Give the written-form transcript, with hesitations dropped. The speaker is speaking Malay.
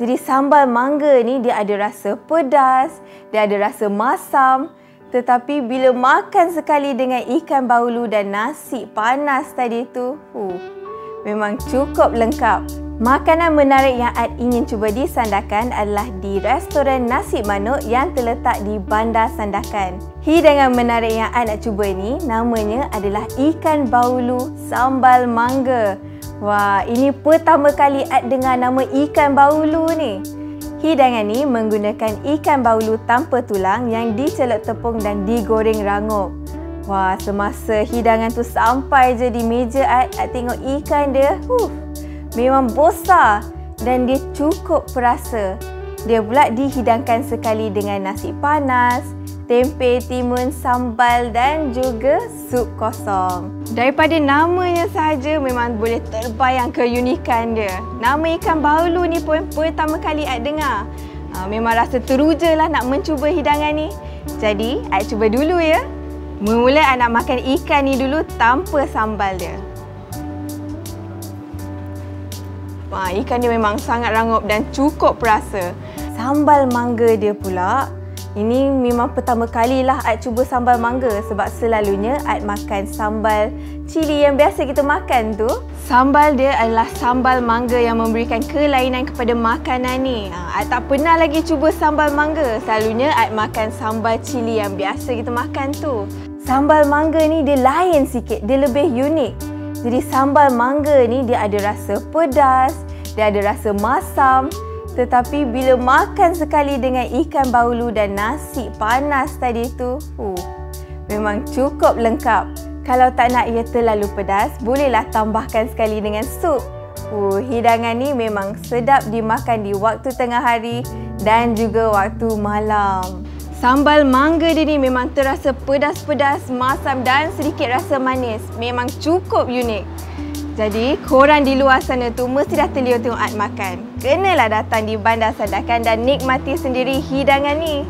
Jadi sambal mangga ni dia ada rasa pedas, dia ada rasa masam. Tetapi bila makan sekali dengan ikan baulu dan nasi panas tadi tu, memang cukup lengkap. Makanan menarik yang Ad ingin cuba di Sandakan adalah di restoran Nasi Manuk yang terletak di Bandar Sandakan. Hidangan menarik yang Ad nak cuba ni namanya adalah ikan baulu sambal mangga. Wah, ini pertama kali Ad dengar nama ikan baulu ni. Hidangan ni menggunakan ikan baulu tanpa tulang yang dicelup tepung dan digoreng rangup. Wah, semasa hidangan tu sampai je di meja Ad tengok ikan dia. Memang besar dan dia cukup perasa. Dia pula dihidangkan sekali dengan nasi panas, tempe, timun, sambal dan juga sup kosong. Daripada namanya sahaja memang boleh terbayang keunikan dia. Nama ikan baulu ni pun pertama kali Ad dengar. Memang rasa teruja lah nak mencuba hidangan ni. Jadi Ad cuba dulu ya. Mula Ad nak makan ikan ni dulu tanpa sambal dia. Ikan dia memang sangat rangup dan cukup perasa. Sambal mangga dia pula, ini memang pertama kalilah Ad cuba sambal mangga sebab selalunya Ad makan sambal cili yang biasa kita makan tu. Sambal dia adalah sambal mangga yang memberikan kelainan kepada makanan ni. Ad tak pernah lagi cuba sambal mangga. Selalunya Ad makan sambal cili yang biasa kita makan tu. Sambal mangga ni dia lain sikit, dia lebih unik. Jadi sambal mangga ni dia ada rasa pedas, dia ada rasa masam. Tetapi bila makan sekali dengan ikan baulu dan nasi panas tadi tu, memang cukup lengkap. Kalau tak nak ia terlalu pedas, bolehlah tambahkan sekali dengan sup. Hidangan ni memang sedap dimakan di waktu tengah hari dan juga waktu malam. Sambal mangga dia ni memang terasa pedas-pedas, masam dan sedikit rasa manis. Memang cukup unik. Jadi, korang di luar sana tu mesti dah terliur tengok Ad makan. Kenalah datang di Bandar Sandakan dan nikmati sendiri hidangan ni.